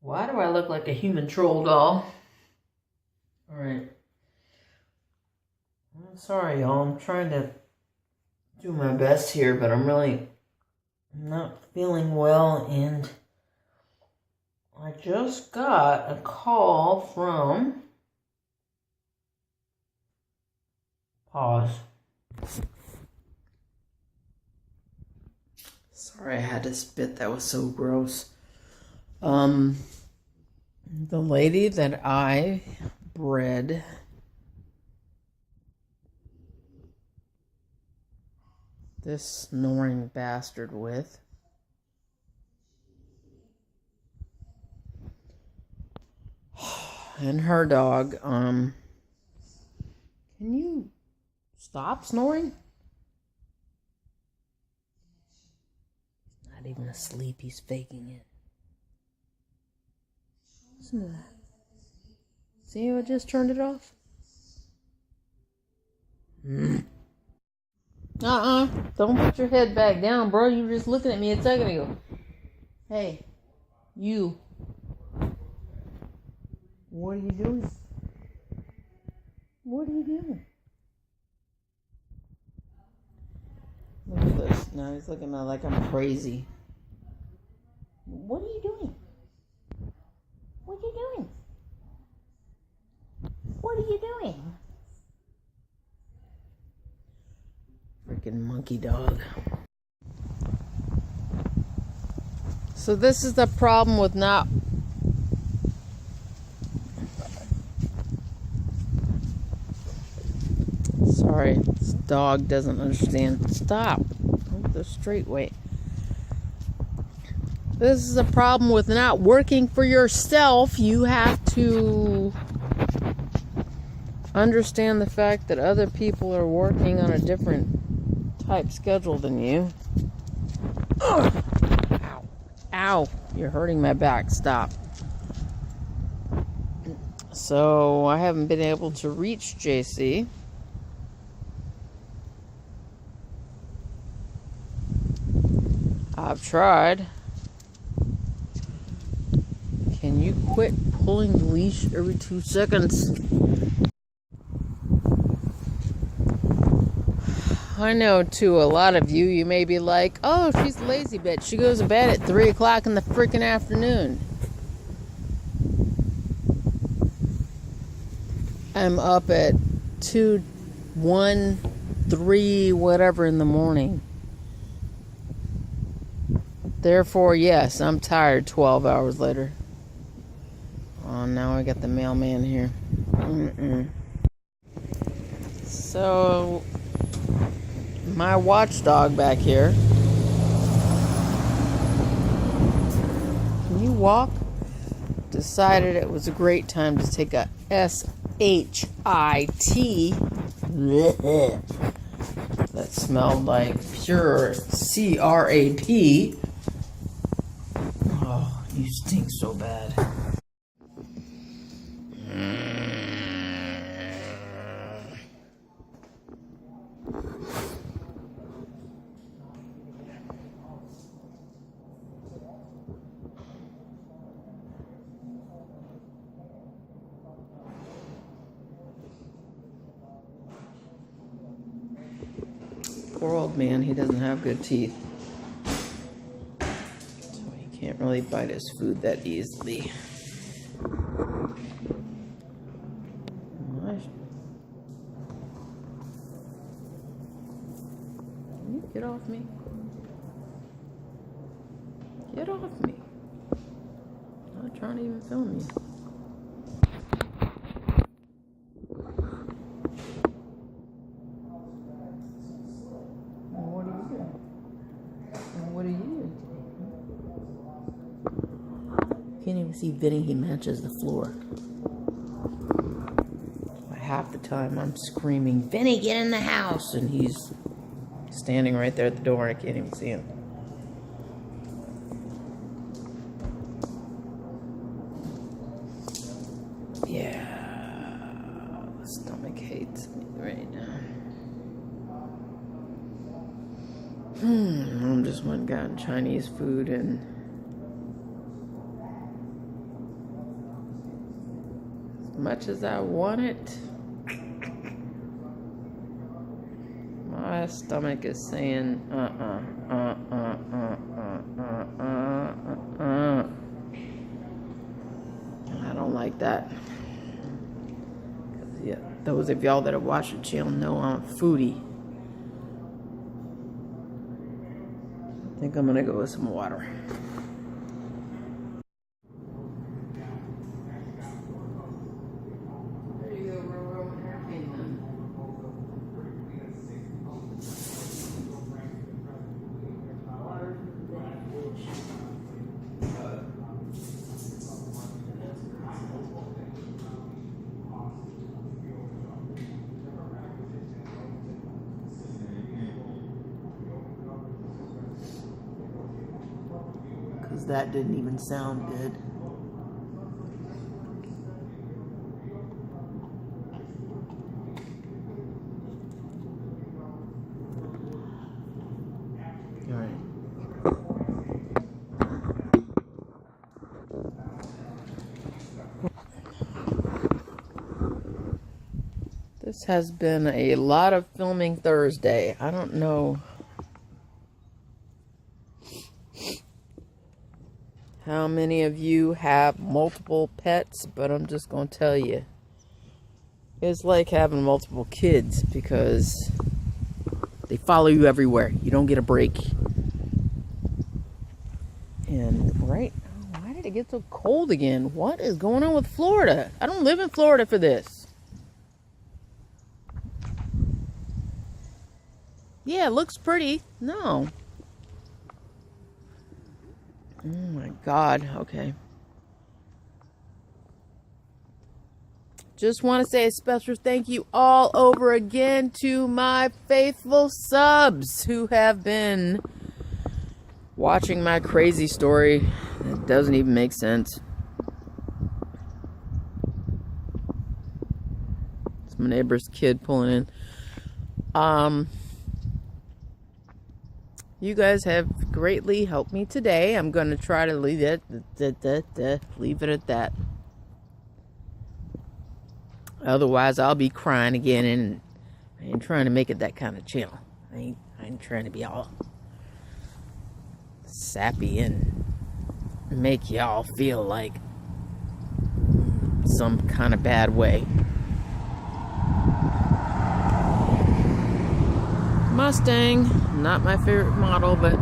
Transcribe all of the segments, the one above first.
Why do I look like a human troll doll? Alright. I'm sorry, y'all. I'm trying to do my best here, but I'm really not feeling well, and I just got a call from... Pause. Sorry, I had to spit. That was so gross. The lady that I bred this snoring bastard with and her dog, can you stop snoring? He's not even asleep, he's faking it. Listen to that. See how I just turned it off? Don't put your head back down, bro. You were just looking at me a second ago. Hey, you. What are you doing? What are you doing? Look at this. Now he's looking at me like I'm crazy. What are you doing? What are you doing? What are you doing? Freaking monkey dog. So this is the problem with not... Sorry, this dog doesn't understand. Stop. Go the straight way. This is a problem with not working for yourself. You have to understand the fact that other people are working on a different type schedule than you. Ugh. Ow. Ow. You're hurting my back. Stop. So I haven't been able to reach JC. I've tried. Can you quit pulling the leash every 2 seconds? I know, to a lot of you, you may be like, oh, she's a lazy bitch. She goes to bed at 3 o'clock in the freaking afternoon. I'm up at 2, 1, 3, whatever in the morning. Therefore, yes, I'm tired 12 hours later. Oh, now I got the mailman here. So, my watchdog back here. Can you walk? Decided it was a great time to take a SHIT. That smelled like pure CRAP. Oh, you stink so bad. Poor old man, he doesn't have good teeth. So he can't really bite his food that easily. Can you get off me? Get off me. I'm not trying to even film you. Can't even see Vinny, he matches the floor. Half the time I'm screaming, Vinny, get in the house! And he's standing right there at the door. I can't even see him. Yeah, the stomach hates me right now. I'm just went and got Chinese food and much as I want it, my stomach is saying, I don't like that. Yeah, those of y'all that have watched the channel know I'm a foodie. I think I'm gonna go with some water. There you go, Roro. Because that didn't even sound good. All right. This has been a lot of filming Thursday. I don't know how many of you have multiple pets, but I'm just going to tell you. It's like having multiple kids because they follow you everywhere. You don't get a break. And right now, why did it get so cold again? What is going on with Florida? I don't live in Florida for this. Yeah, it looks pretty. No. Oh my God. Okay. Just want to say a special thank you all over again to my faithful subs who have been watching my crazy story. It doesn't even make sense. It's my neighbor's kid pulling in. You guys have greatly helped me today. I'm going to try to leave it at that. Otherwise, I'll be crying again, and I ain't trying to make it that kind of channel. I ain't trying to be all sappy and make y'all feel like some kind of bad way. Mustang, not my favorite model, but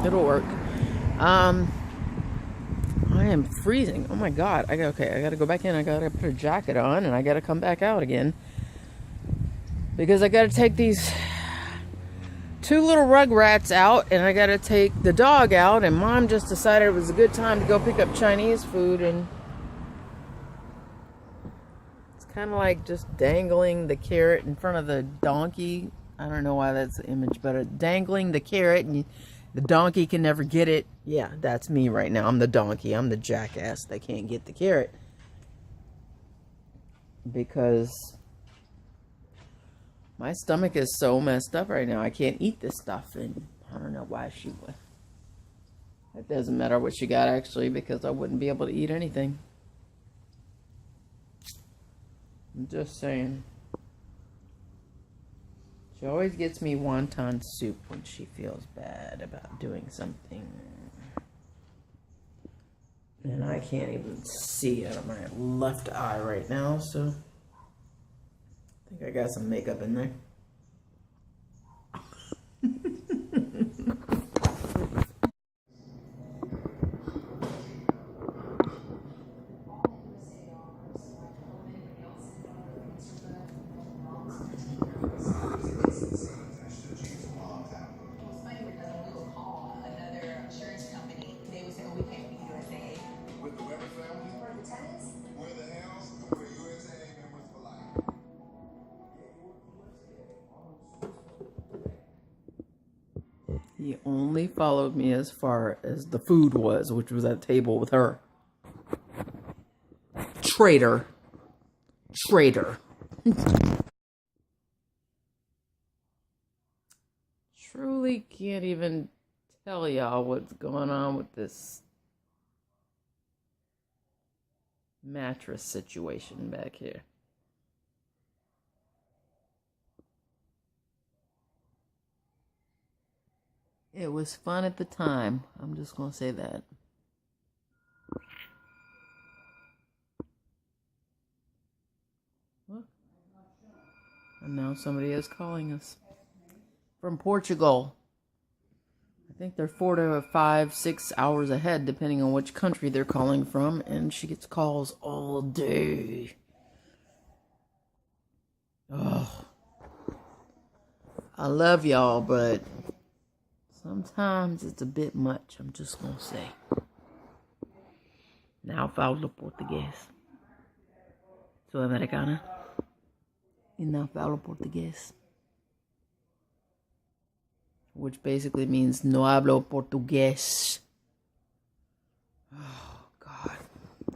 it'll work. I am freezing. Oh my God. I gotta go back in. I gotta put a jacket on, and I gotta come back out again because I gotta take these two little rugrats out, and I gotta take the dog out, and Mom just decided it was a good time to go pick up Chinese food, and it's kind of like just dangling the carrot in front of the donkey. I don't know why that's the image, but dangling the carrot and the donkey can never get it. Yeah, that's me right now. I'm the donkey. I'm the jackass that can't get the carrot. Because my stomach is so messed up right now. I can't eat this stuff, and I don't know why she would. It doesn't matter what she got, actually, because I wouldn't be able to eat anything. I'm just saying. She always gets me wonton soup when she feels bad about doing something. And I can't even see out of my left eye right now, so I think I got some makeup in there. He only followed me as far as the food was, which was at the table with her. Traitor. Traitor. Truly can't even tell y'all what's going on with this mattress situation back here. It was fun at the time. I'm just going to say that. What? And now somebody is calling us from Portugal. I think they're 4 to 5, 6 hours ahead, depending on which country they're calling from. And she gets calls all day. Oh, I love y'all, but sometimes it's a bit much. I'm just going to say. Now falo português. Sou americana. E não falo português. Which basically means no hablo portugués. Oh, God.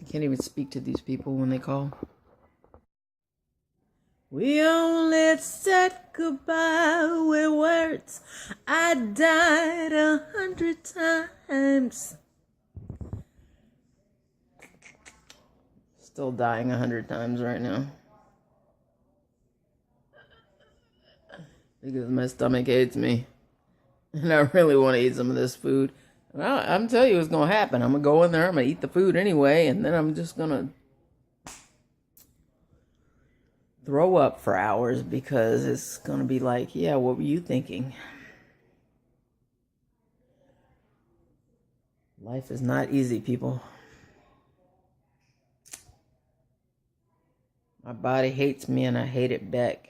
I can't even speak to these people when they call. We only said goodbye with words. I died 100 times. Still dying 100 times right now. Because my stomach hates me. And I really want to eat some of this food. Well, I'm telling you what's going to happen. I'm going to go in there, I'm going to eat the food anyway, and then I'm just going to throw up for hours because it's going to be like, yeah, what were you thinking? Life is not easy, people. My body hates me and I hate it back.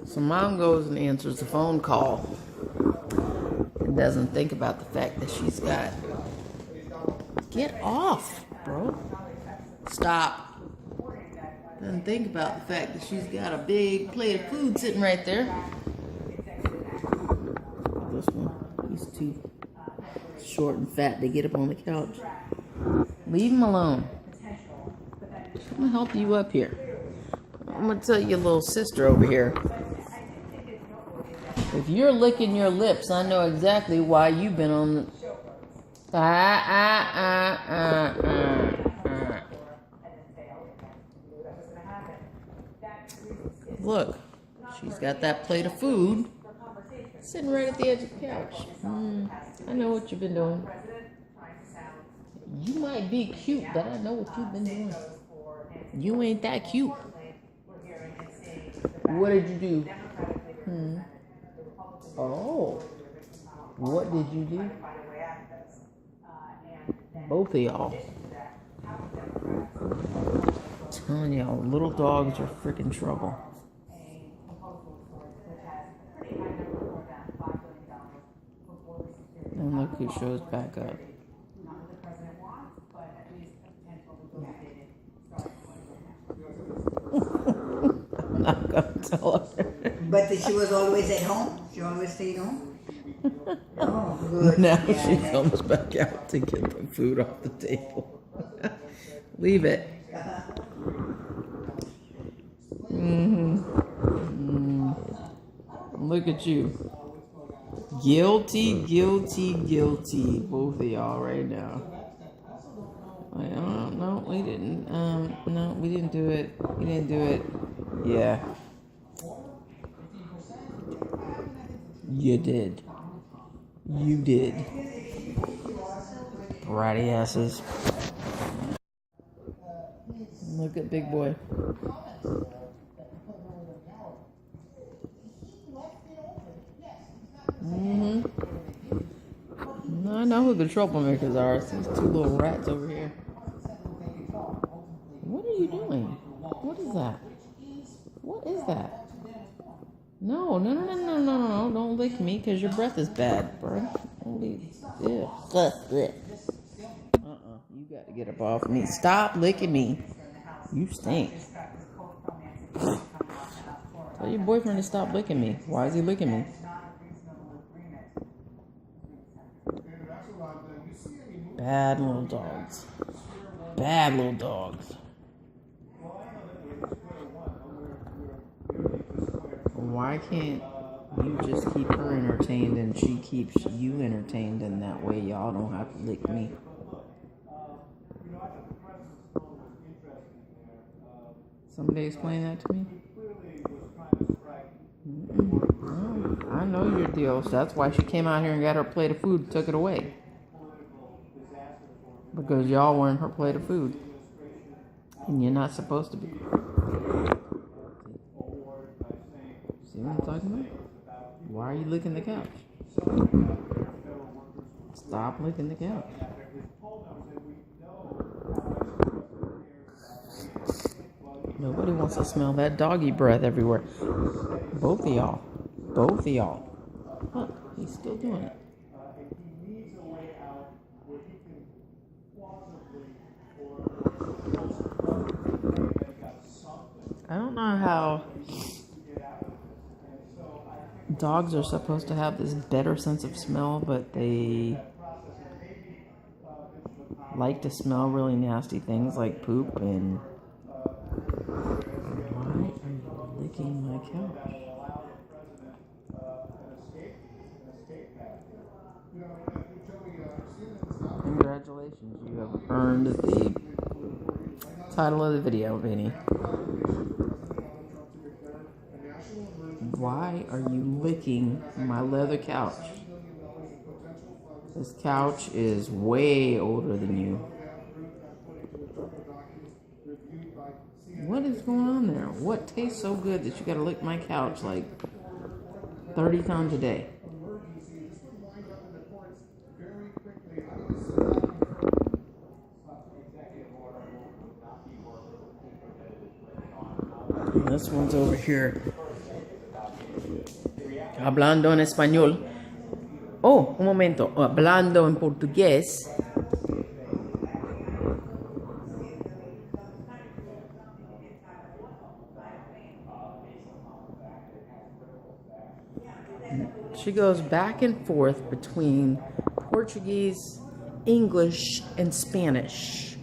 So mom goes and answers the phone call and doesn't think about the fact that she's got... Get off, bro. Stop. Doesn't think about the fact that she's got a big plate of food sitting right there. This one, he's too short and fat to get up on the couch. Leave him alone. I'm gonna help you up here. I'm gonna tell your little sister over here. If you're licking your lips, I know exactly why you've been on the... Look, she's got that plate of food sitting right at the edge of the couch. I know what you've been doing. You might be cute, but I know what you've been doing. You ain't that cute. What did you do? Oh. What did you do? Both of y'all. I'm telling y'all, little dogs are freaking trouble. And look who shows back up. I'm not gonna tell her. But she was always at home? She always stayed home? Oh, good. Now she comes back out to get the food off the table. Leave it. Look at you. Guilty, guilty, guilty. Both of y'all right now. Like, oh, no, we didn't. No, we didn't do it. We didn't do it. Yeah. You did. You did. Bratty asses. Look at big boy. I know who the troublemakers are. It's these two little rats over here. What are you doing? What is that? What is that? No. Don't lick me because your breath is bad, bro. You got to get up off me. Stop licking me. You stink. Tell your boyfriend to stop licking me. Why is he licking me? Bad little dogs. Bad little dogs. Why can't You just keep her entertained and she keeps you entertained, and that way y'all don't have to lick me. Somebody explain that to me? No, I know your deal. So that's why she came out here and got her plate of food and took it away. Because y'all weren't her plate of food. And you're not supposed to be. See what I'm talking about? Why are you licking the couch? Stop licking the couch. Nobody wants to smell that doggy breath everywhere. Both of y'all. Both of y'all. Look, he's still doing it. I don't know how dogs are supposed to have this better sense of smell, but they like to smell really nasty things like poop. And why are you licking my couch? Congratulations, you have earned the title of the video, Vinny. Why are you licking my leather couch? This couch is way older than you. What is going on there? What tastes so good that you gotta lick my couch like 30 times a day? This one's over here. Hablando en español. Oh, un momento. Hablando en portugués. She goes back and forth between Portuguese, English, and Spanish.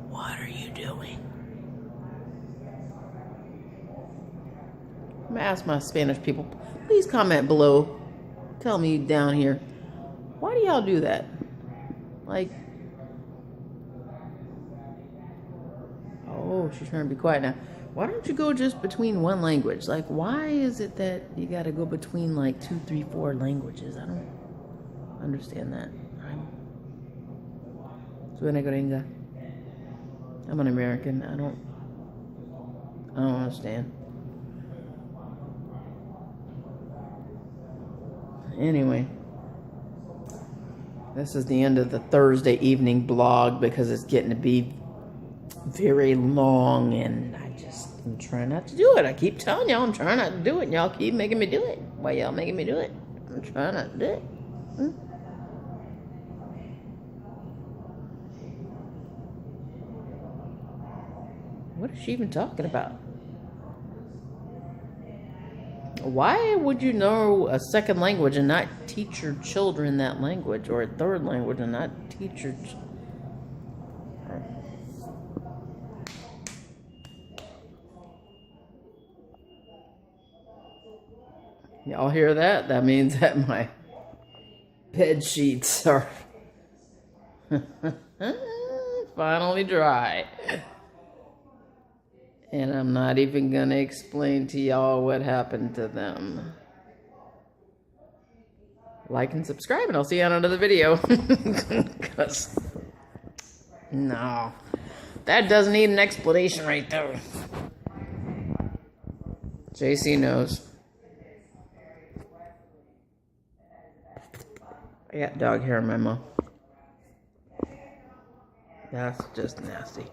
What are you doing? I'm gonna ask my Spanish people. Please comment below. Tell me down here. Why do y'all do that? Like, oh, she's trying to be quiet now. Why don't you go just between one language? Like, why is it that you gotta go between like 2, 3, 4 languages? I don't understand that. I'm an American. I don't understand. Anyway, this is the end of the Thursday evening blog because it's getting to be very long, and I'm trying not to do it. I keep telling y'all I'm trying not to do it, and y'all keep making me do it. Why y'all making me do it? I'm trying not to do it. What is she even talking about? Why would you know a second language and not teach your children that language, or a third language and not teach your Y'all hear that? That means that my bed sheets are finally dry. And I'm not even gonna explain to y'all what happened to them. Like and subscribe, and I'll see you on another video. Cause no, that doesn't need an explanation right there. JC knows. I got dog hair in my mouth. That's just nasty.